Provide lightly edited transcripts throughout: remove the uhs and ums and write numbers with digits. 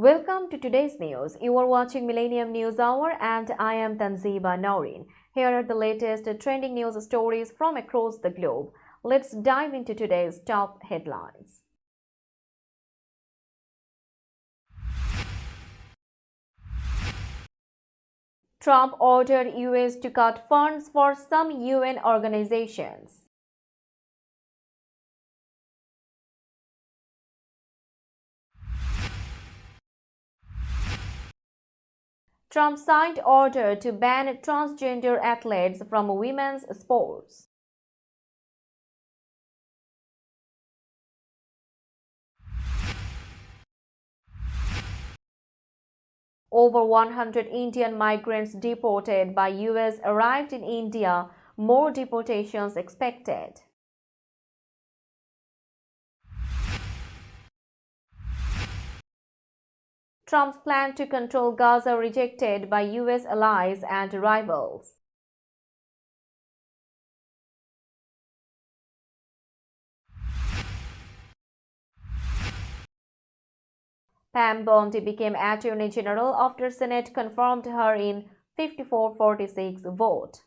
Welcome to today's news. You are watching Millennium News Hour and I am Tanziba Noreen. Here are the latest trending news stories from across the globe. Let's dive into today's top headlines. Trump ordered US to cut funds for some UN organizations. Trump signed order to ban transgender athletes from women's sports. Over 100 Indian migrants deported by US arrived in India, more deportations expected. Trump's plan to control Gaza rejected by US allies and rivals. Pam Bondi became Attorney General after Senate confirmed her in 54-46 vote.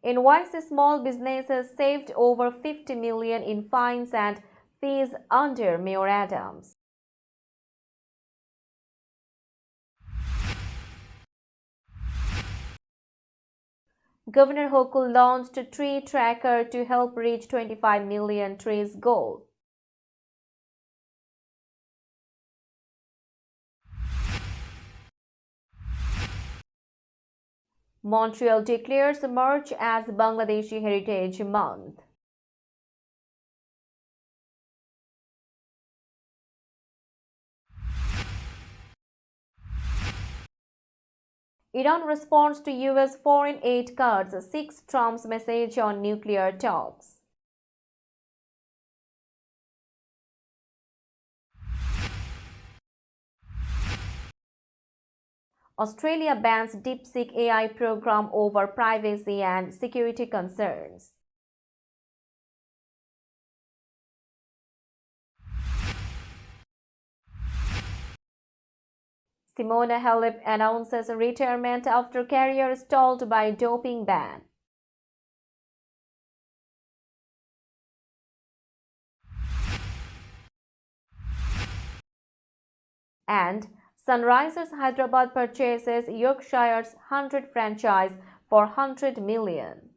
In NYC, small businesses saved over $50 million in fines and fees under Mayor Adams. Governor Hochul launched a tree tracker to help reach 25 million trees goal. Montreal declares March as Bangladeshi Heritage Month. Iran responds to US foreign aid cuts, seeks Trump's message on nuclear talks. Australia bans DeepSeek AI program over privacy and security concerns. Simona Halep announces retirement after career stalled by doping ban. And Sunrisers Hyderabad purchases Yorkshire's 100 franchise for $100 million.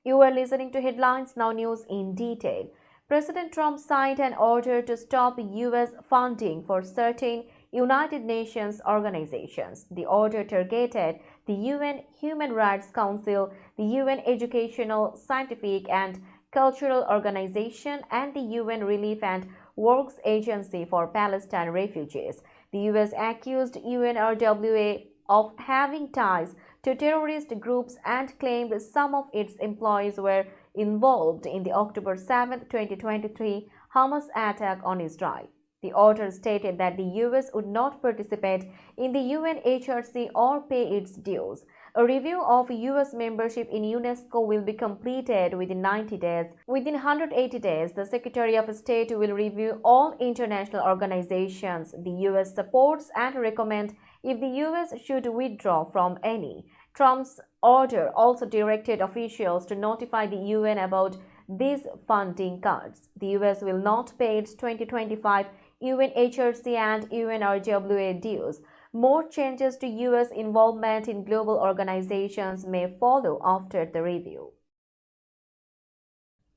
You are listening to Headlines Now News in detail. President Trump signed an order to stop U.S. funding for certain United Nations organizations. The order targeted the UN Human Rights Council, the UN Educational, Scientific and Cultural Organization, and the UN Relief and Works Agency for Palestine Refugees. The U.S. accused UNRWA of having ties to terrorist groups and claimed some of its employees were involved in the October 7, 2023 Hamas attack on Israel. The order stated that the US would not participate in the UNHRC or pay its dues. A review of US membership in UNESCO will be completed within 90 days. Within 180 days, the Secretary of State will review all international organizations the US supports and recommend if the US should withdraw from any. Trump's order also directed officials to notify the UN about these funding cuts. The US will not pay its 2025 UNHRC and UNRWA dues. More changes to US involvement in global organizations may follow after the review.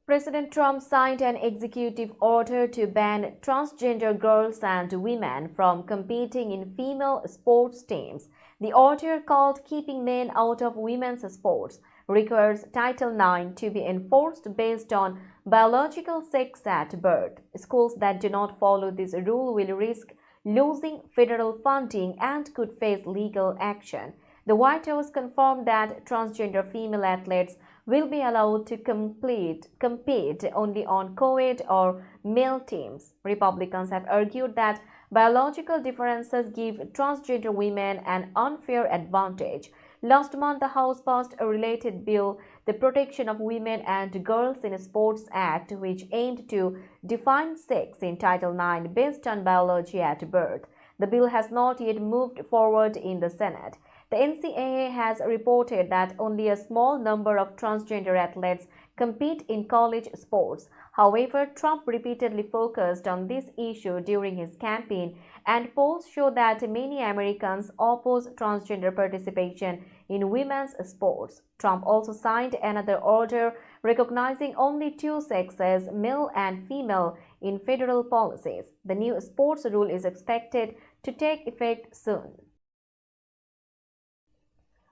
President Trump signed an executive order to ban transgender girls and women from competing in female sports teams. The order, called Keeping Men Out of Women's Sports, requires Title IX to be enforced based on biological sex at birth. Schools that do not follow this rule will risk losing federal funding and could face legal action. The White House confirmed that transgender female athletes will be allowed to compete only on co-ed or male teams. Republicans have argued that biological differences give transgender women an unfair advantage. Last month, the House passed a related bill, the Protection of Women and Girls in Sports Act, which aimed to define sex in Title IX based on biology at birth. The bill has not yet moved forward in the Senate. The NCAA has reported that only a small number of transgender athletes compete in college sports. However, Trump repeatedly focused on this issue during his campaign, and polls show that many Americans oppose transgender participation in women's sports. Trump also signed another order recognizing only two sexes, male and female, in federal policies. The new sports rule is expected to take effect soon.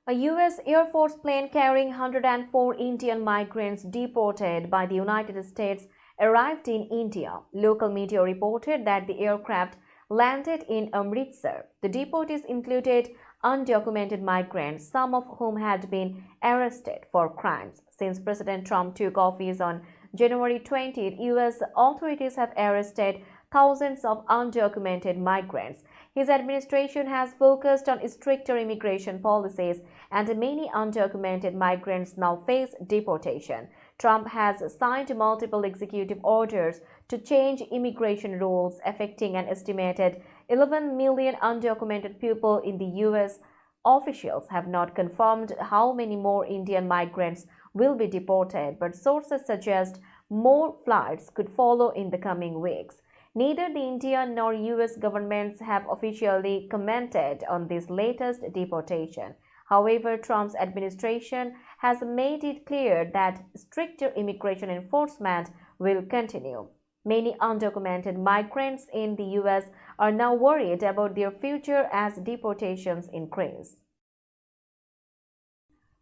A U.S. Air Force plane carrying 104 Indian migrants deported by the United States arrived in India. Local media reported that the aircraft landed in Amritsar. The deportees included undocumented migrants, some of whom had been arrested for crimes. Since President Trump took office on January 20th, U.S. authorities have arrested thousands of undocumented migrants. His administration has focused on stricter immigration policies, and many undocumented migrants now face deportation. Trump has signed multiple executive orders to change immigration rules affecting an estimated 11 million undocumented people in the U.S. Officials have not confirmed how many more Indian migrants will be deported, but sources suggest more flights could follow in the coming weeks. Neither the Indian nor U.S. governments have officially commented on this latest deportation. However, Trump's administration has made it clear that stricter immigration enforcement will continue. Many undocumented migrants in the U.S. are now worried about their future as deportations increase.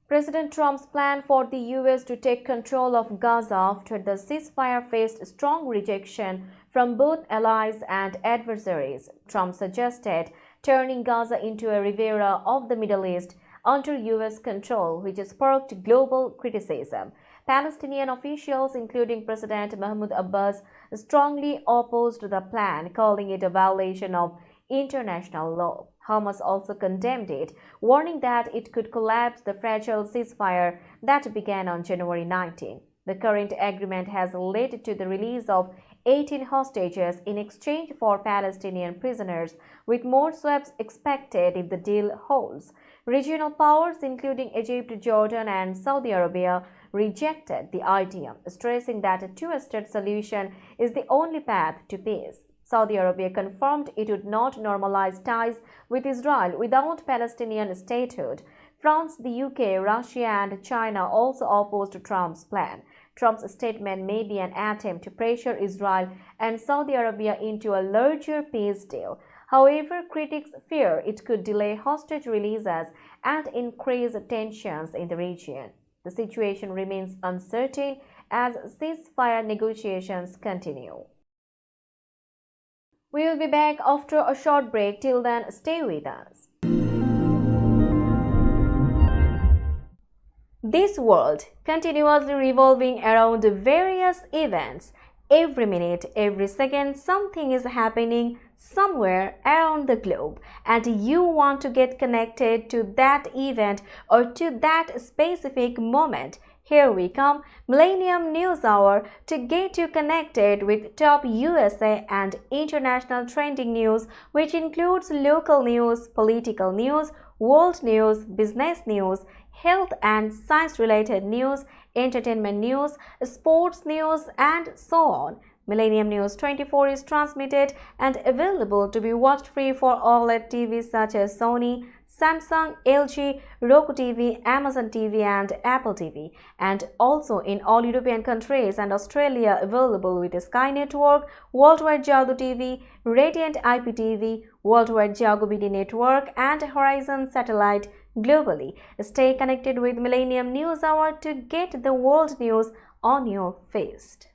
President Trump's plan for the U.S. to take control of Gaza after the ceasefire faced strong rejection from both allies and adversaries. Trump suggested turning Gaza into a Riviera of the Middle East under U.S. control, which sparked global criticism. Palestinian officials, including President Mahmoud Abbas, strongly opposed the plan, calling it a violation of international law. Hamas also condemned it, warning that it could collapse the fragile ceasefire that began on January 19. The current agreement has led to the release of 18 hostages in exchange for Palestinian prisoners, with more swaps expected if the deal holds. Regional powers, including Egypt, Jordan, and Saudi Arabia, rejected the idea, stressing that a two-state solution is the only path to peace. Saudi Arabia confirmed it would not normalize ties with Israel without Palestinian statehood. France, the UK, Russia, and China also opposed Trump's plan. Trump's statement may be an attempt to pressure Israel and Saudi Arabia into a larger peace deal. However, critics fear it could delay hostage releases and increase tensions in the region. The situation remains uncertain as ceasefire negotiations continue. We will be back after a short break. Till then, stay with us. This world continuously revolving around various events. Every minute, every second, something is happening somewhere around the globe, and you want to get connected to that event or to that specific moment. Here we come, Millennium News Hour, to get you connected with top USA and international trending news, which includes local news, political news, world news, business news, health and science-related news, entertainment news, sports news, and so on. Millennium News 24 is transmitted and available to be watched free for OLED TVs such as Sony, Samsung, LG, Roku TV, Amazon TV, and Apple TV, and also in all European countries and Australia available with Sky Network, Worldwide Jago TV, Radiant IPTV, Worldwide Jago BD Network, and Horizon Satellite globally. Stay connected with Millennium News Hour to get the world news on your feast.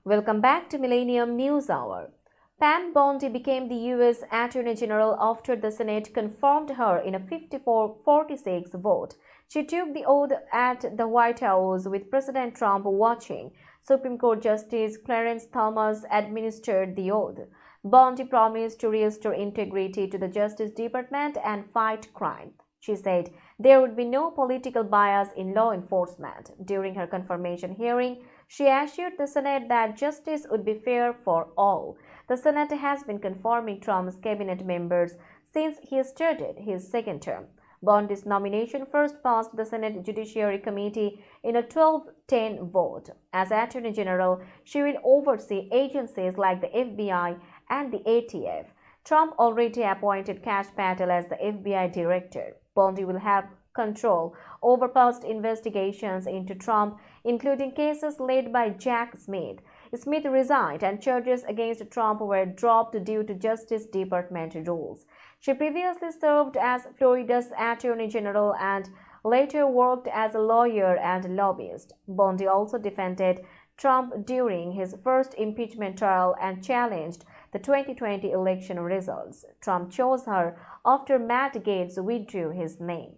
Welcome back to Millennium News Hour. Pam Bondi became the U.S. Attorney General after the Senate confirmed her in a 54-46 vote. She took the oath at the White House with President Trump watching. Supreme Court Justice Clarence Thomas administered the oath. Bondi promised to restore integrity to the Justice Department and fight crime. She said there would be no political bias in law enforcement. During her confirmation hearing, she assured the Senate that justice would be fair for all. The Senate has been confirming Trump's cabinet members since he started his second term. Bondi's nomination first passed the Senate Judiciary Committee in a 12-10 vote. As Attorney General, she will oversee agencies like the FBI and the ATF. Trump already appointed Kash Patel as the FBI director. Bondi will have control over past investigations into Trump, including cases led by Jack Smith. Smith resigned and charges against Trump were dropped due to Justice Department rules. She previously served as Florida's Attorney General and later worked as a lawyer and lobbyist. Bondi also defended Trump during his first impeachment trial and challenged the 2020 election results. Trump chose her after Matt Gaetz withdrew his name.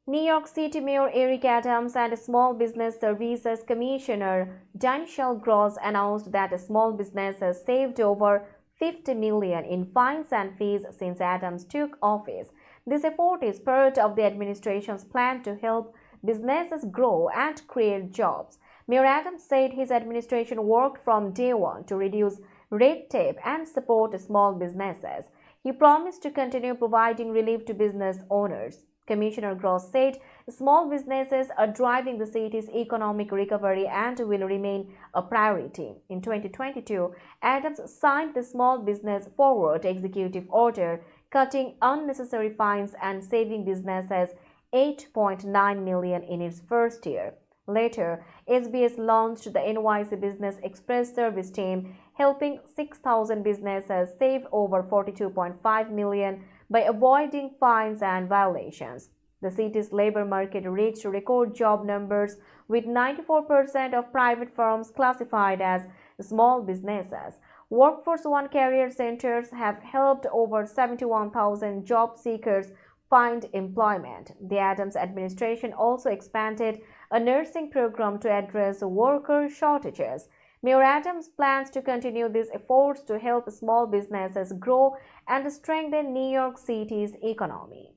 New York City Mayor Eric Adams and Small Business Services Commissioner Danishel Gross announced that small businesses saved over $50 million in fines and fees since Adams took office. This effort is part of the administration's plan to help businesses grow and create jobs. Mayor Adams said his administration worked from day one to reduce red tape and support small businesses. He promised to continue providing relief to business owners. Commissioner Gross said small businesses are driving the city's economic recovery and will remain a priority. In 2022, Adams signed the Small Business Forward Executive Order, cutting unnecessary fines and saving businesses $8.9 million in its first year. Later, SBS launched the NYC Business Express service team, helping 6,000 businesses save over $42.5 million by avoiding fines and violations. The city's labor market reached record job numbers, with 94% of private firms classified as small businesses. Workforce One career centers have helped over 71,000 job seekers find employment. The Adams administration also expanded a nursing program to address worker shortages. Mayor Adams plans to continue these efforts to help small businesses grow and strengthen New York City's economy.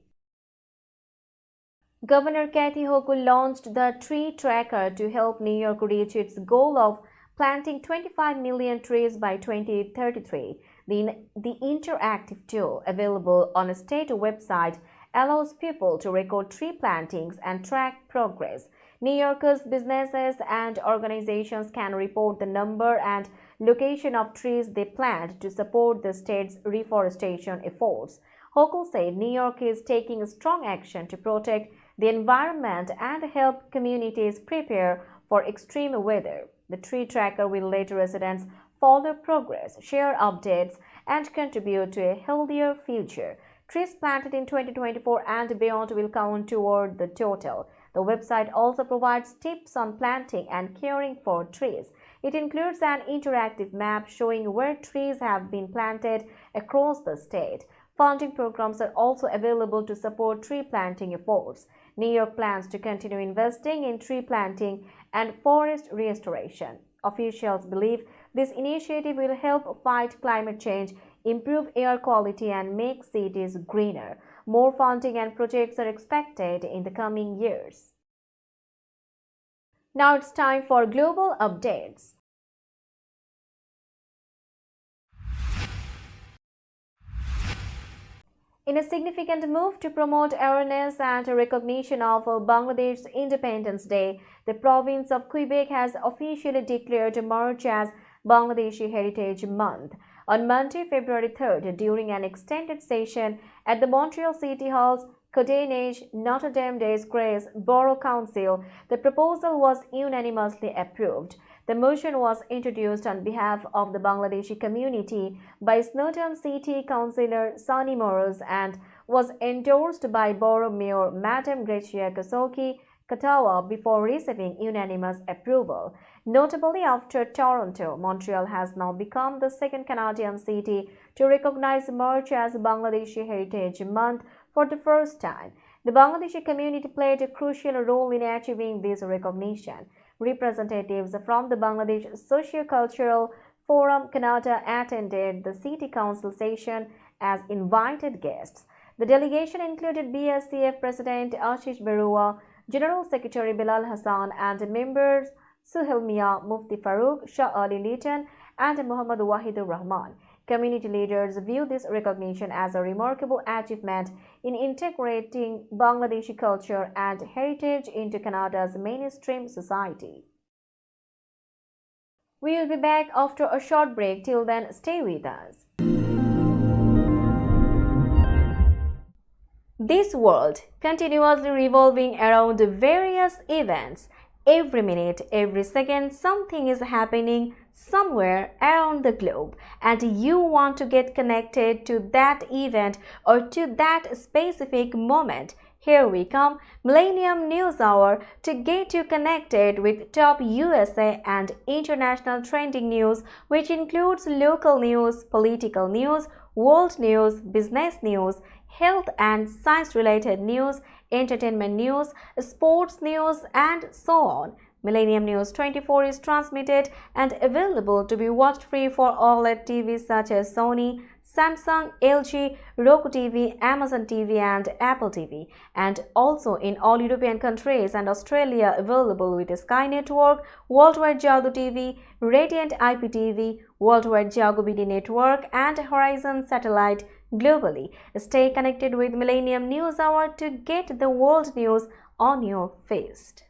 Governor Kathy Hochul launched the Tree Tracker to help New York reach its goal of planting 25 million trees by 2033. The interactive tool, available on a state website, allows people to record tree plantings and track progress. New Yorkers, businesses, and organizations can report the number and location of trees they plant to support the state's reforestation efforts. Hochul said New York is taking strong action to protect the environment and help communities prepare for extreme weather. The Tree Tracker will let residents follow progress, share updates, and contribute to a healthier future. Trees planted in 2024 and beyond will count toward the total. The website also provides tips on planting and caring for trees. It includes an interactive map showing where trees have been planted across the state. Funding programs are also available to support tree planting efforts. New York plans to continue investing in tree planting and forest restoration. Officials believe this initiative will help fight climate change, improve air quality, and make cities greener. More funding and projects are expected in the coming years. Now it's time for global updates. In a significant move to promote awareness and recognition of Bangladesh's Independence Day, the province of Quebec has officially declared March as Bangladeshi Heritage Month. On Monday, February 3rd, during an extended session at the Montreal City Hall's Côte-des-Neiges Notre-Dame-des-Grès Borough Council, the proposal was unanimously approved. The motion was introduced on behalf of the Bangladeshi community by Snowdon City Councillor Sunny Morris and was endorsed by Borough Mayor Madam Gracia Kasoki Katawa before receiving unanimous approval. Notably, after Toronto, Montreal has now become the second Canadian city to recognize March as Bangladeshi Heritage Month for the first time. The Bangladeshi community played a crucial role in achieving this recognition. Representatives from the Bangladesh Socio-Cultural Forum Canada attended the City Council session as invited guests. The delegation included BSCF President Ashish Barua, General Secretary Bilal Hassan, and members Suhail Mia, Mufti Farooq, Shah Ali Litton, and Muhammad Wahidur Rahman. Community leaders view this recognition as a remarkable achievement in integrating Bangladeshi culture and heritage into Canada's mainstream society. We will be back after a short break. Till then, stay with us. This world continuously revolving around various events. Every minute, every second, something is happening somewhere around the globe, and you want to get connected to that event or to that specific moment. Here we come, Millennium News Hour, to get you connected with top USA and international trending news, which includes local news, political news, world news, business news, health and science-related news, entertainment news, sports news, and so on. Millennium News 24 is transmitted and available to be watched free for OLED TVs such as Sony, Samsung, LG, Roku TV, Amazon TV, and Apple TV, and also in all European countries and Australia available with Sky Network, Worldwide Jago TV, Radiant IPTV, Worldwide Jago BD Network, and Horizon Satellite globally. Stay connected with Millennium News Hour to get the world news on your feast.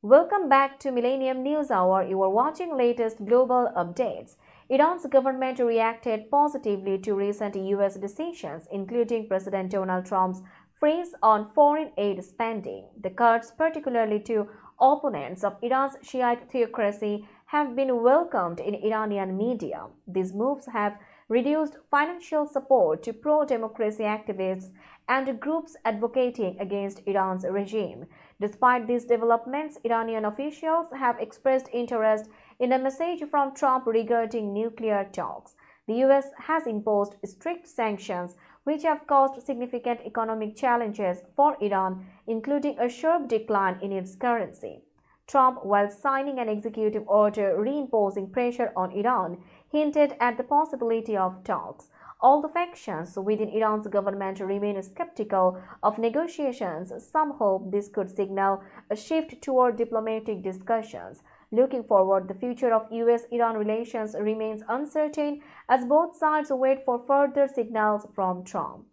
Welcome back to Millennium News Hour. You are watching latest global updates. Iran's government reacted positively to recent US decisions, including President Donald Trump's freeze on foreign aid spending. The cuts, particularly to opponents of Iran's Shiite theocracy, have been welcomed in Iranian media. These moves have reduced financial support to pro-democracy activists and groups advocating against Iran's regime. Despite these developments, Iranian officials have expressed interest in a message from Trump regarding nuclear talks. The US has imposed strict sanctions which have caused significant economic challenges for Iran, including a sharp decline in its currency. Trump, while signing an executive order reimposing pressure on Iran, hinted at the possibility of talks. All the factions within Iran's government remain skeptical of negotiations. Some hope this could signal a shift toward diplomatic discussions. Looking forward, the future of US-Iran relations remains uncertain as both sides wait for further signals from Trump.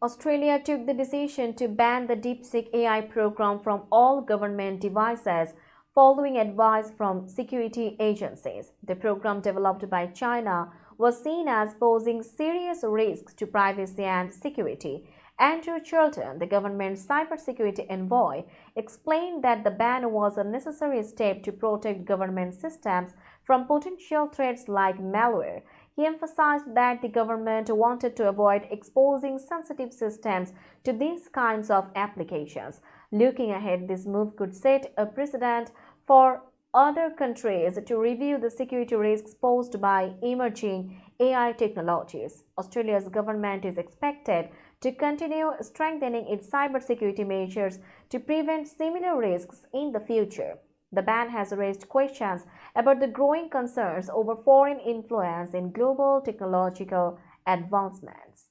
Australia took the decision to ban the DeepSeek AI program from all government devices following advice from security agencies. The program, developed by China, was seen as posing serious risks to privacy and security. Andrew Chilton, the government's cybersecurity envoy, explained that the ban was a necessary step to protect government systems from potential threats like malware. He emphasized that the government wanted to avoid exposing sensitive systems to these kinds of applications. Looking ahead, this move could set a precedent for other countries to review the security risks posed by emerging AI technologies. Australia's government is expected to continue strengthening its cybersecurity measures to prevent similar risks in the future. The ban has raised questions about the growing concerns over foreign influence in global technological advancements.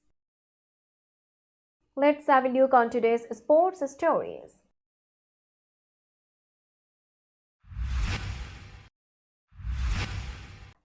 Let's have a look on today's sports stories.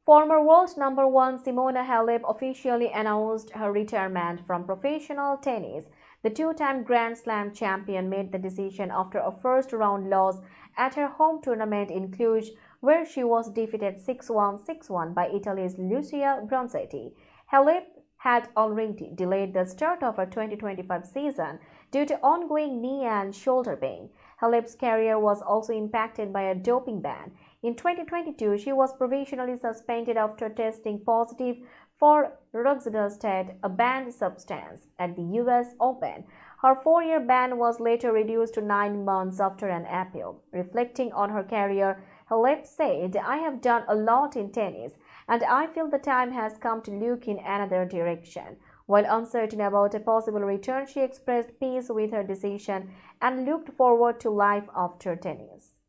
Former world number 1 Simona Halep officially announced her retirement from professional tennis. The two-time Grand Slam champion made the decision after a first-round loss at her home tournament in Cluj, where she was defeated 6-1, 6-1 by Italy's Lucia Bronzetti. Halep had already delayed the start of her 2025 season due to ongoing knee and shoulder pain. Halep's career was also impacted by a doping ban. In 2022, she was provisionally suspended after testing positive for roxadustat, a banned substance, at the US Open. Her 4-year ban was later reduced to 9 months after an appeal. Reflecting on her career, Halep said, "I have done a lot in tennis, and I feel the time has come to look in another direction." While uncertain about a possible return, she expressed peace with her decision and looked forward to life after tennis.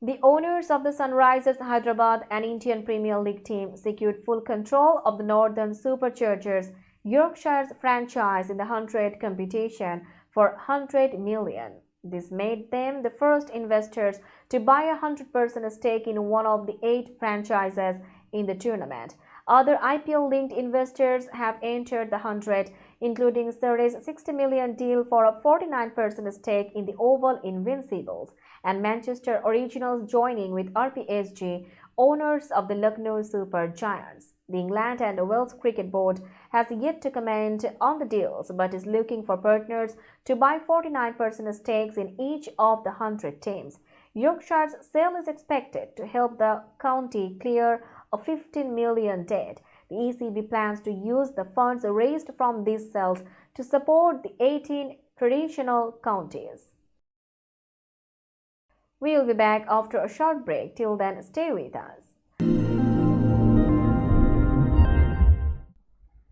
The owners of the Sunrisers Hyderabad and Indian Premier League team secured full control of the Northern Superchargers Yorkshire's franchise in the 100 competition for 100 million. This made them the first investors to buy a 100% stake in one of the 8 franchises in the tournament. Other IPL-linked investors have entered the 100, including Surrey's 60 million deal for a 49% stake in the Oval Invincibles and Manchester Originals joining with RPSG, owners of the Lucknow Super Giants. The England and Wales Cricket Board has yet to comment on the deals but is looking for partners to buy 49% stakes in each of the 100 teams. Yorkshire's sale is expected to help the county clear a 15 million debt. The ECB plans to use the funds raised from these sales to support the 18 traditional counties. We will be back after a short break. Till then, stay with us.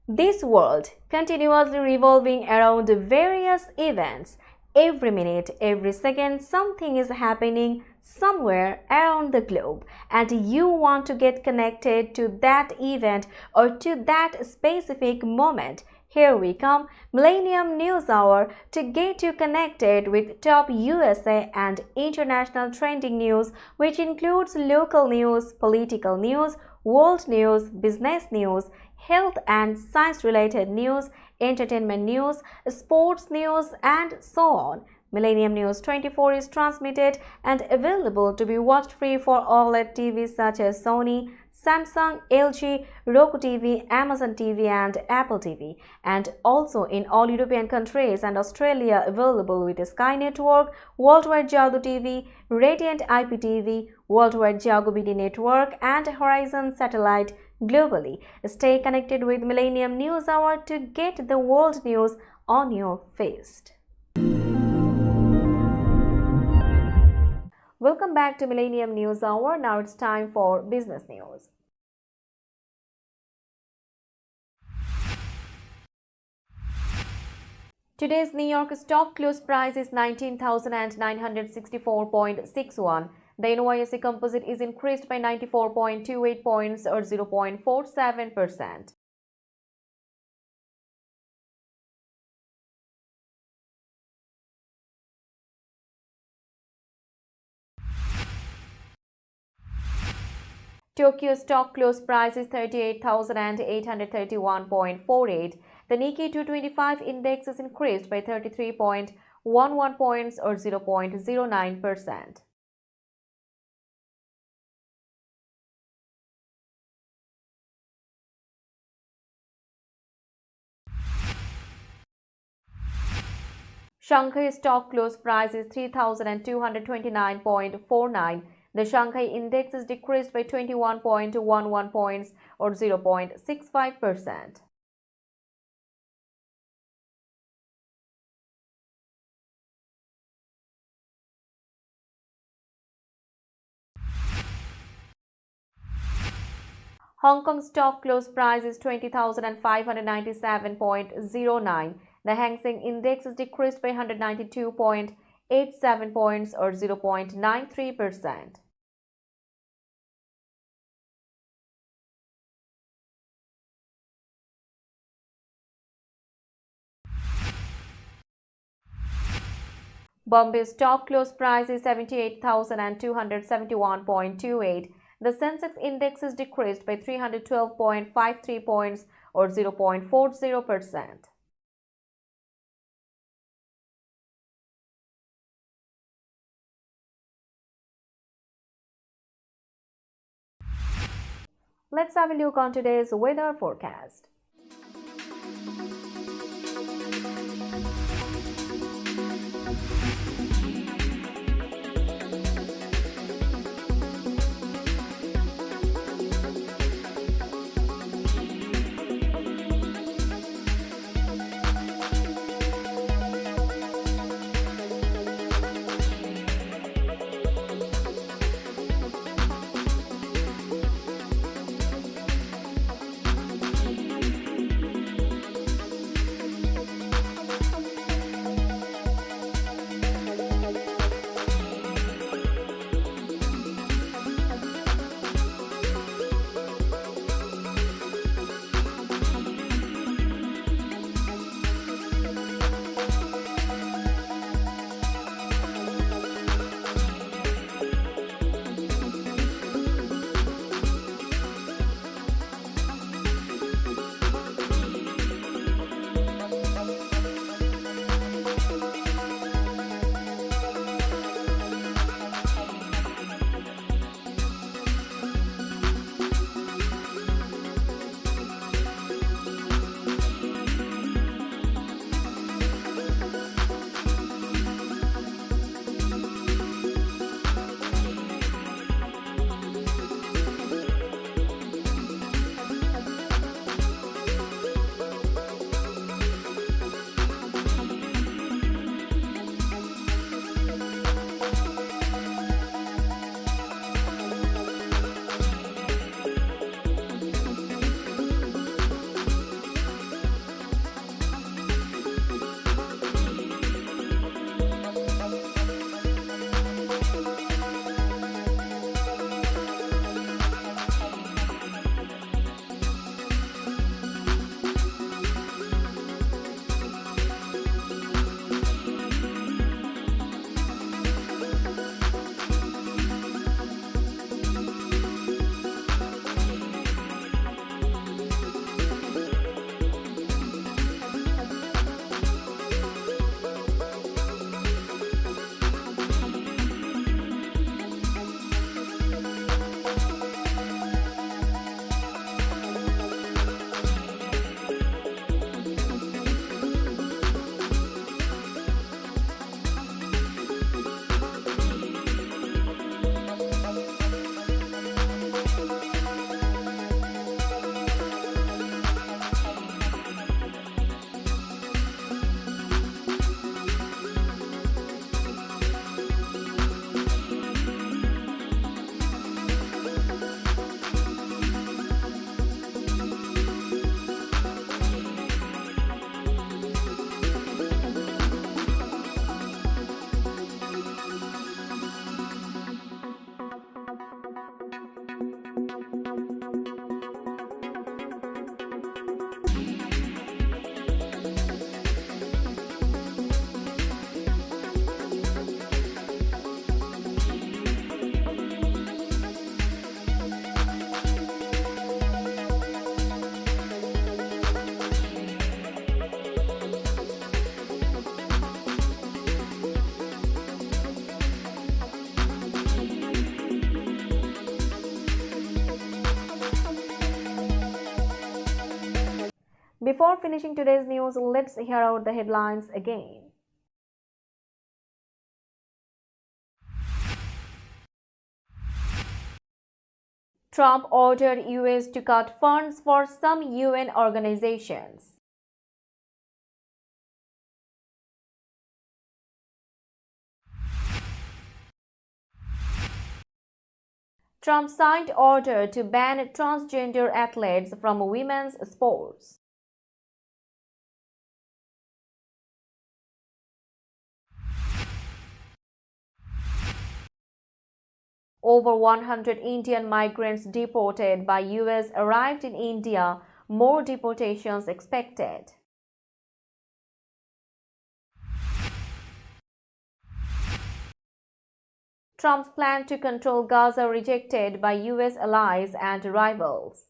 This world continuously revolving around various events. Every minute, every second, something is happening somewhere around the globe, and you want to get connected to that event or to that specific moment. Here we come, Millennium News Hour, to get you connected with top USA and international trending news, which includes local news, political news, world news, business news, health and science-related news, entertainment news, sports news, and so on. Millennium News 24 is transmitted and available to be watched free for OLED TVs such as Sony, Samsung, LG, Roku TV, Amazon TV, and Apple TV, and also in all European countries and Australia available with Sky Network, Worldwide Jago TV, Radiant IPTV, Worldwide Jago BD Network, and Horizon Satellite globally. Stay connected with Millennium News Hour to get the world news on your feast. Welcome back to Millennium News Hour. Now it's time for business news. Today's New York stock close price is 19,964.61. The NYSE Composite is increased by 94.28 points or 0.47%. Tokyo stock close price is 38,831.48. The Nikkei 225 index is increased by 33.11 points or 0.09%. Shanghai stock close price is 3,229.49. The Shanghai index is decreased by 21.11 points or 0.65%. Hong Kong stock close price is 20,597.09. The Hang Seng index is decreased by 192.87 points or 0.93%. Bombay stock close price is 78,271.28. The Sensex index is decreased by 312.53 points or 0.40%. Let's have a look on today's weather forecast. before finishing today's news, let's hear out the headlines again. Trump ordered US to cut funds for some UN organizations. Trump signed order to ban transgender athletes from women's sports. Over 100 Indian migrants deported by US arrived in India, more deportations expected. Trump's plan to control Gaza rejected by US allies and rivals.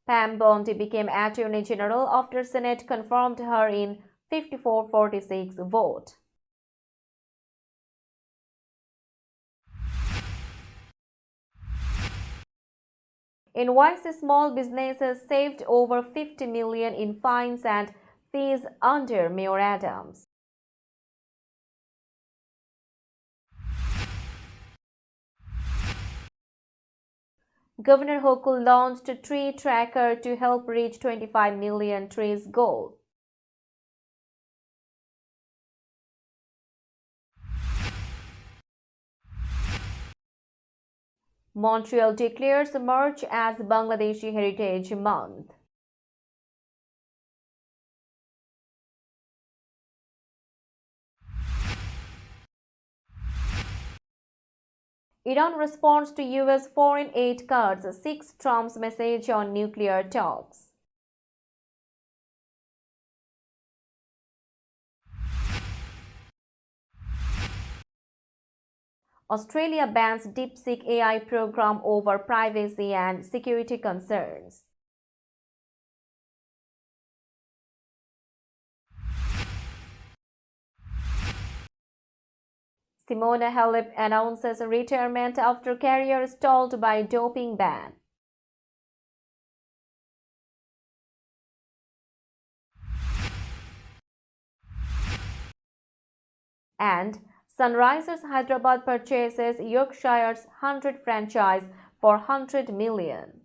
Pam Bondi became Attorney General after Senate confirmed her in 54-46 vote. In NYC, small businesses saved over $50 million in fines and fees under Mayor Adams. Governor Hochul launched a tree tracker to help reach 25 million trees goal. Montreal declares March as Bangladeshi Heritage Month. Iran responds to US foreign aid cuts, seeks Trump's message on nuclear talks. Australia bans DeepSeek AI program over privacy and security concerns. Simona Halep announces retirement after career stalled by doping ban. And Sunrisers Hyderabad purchases Yorkshire's 100 franchise for $100 million.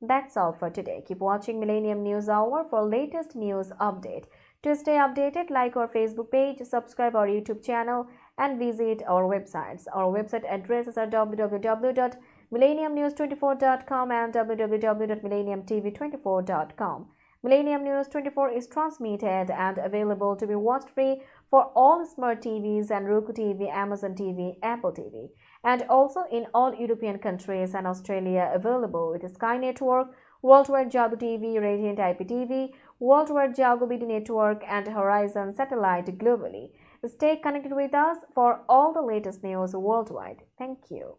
That's all for today. Keep watching Millennium News Hour for latest news update. To stay updated, like our Facebook page, subscribe our YouTube channel, and visit our websites. Our website addresses are www.millenniumnews24.com and www.millenniumtv24.com. Millennium News 24 is transmitted and available to be watched free for all smart TVs and Roku TV, Amazon TV, Apple TV, and also in all European countries and Australia, available with Sky Network, Worldwide Jago TV, Radiant IPTV, Worldwide Jago BD Network, and Horizon Satellite globally. Stay connected with us for all the latest news worldwide. Thank you.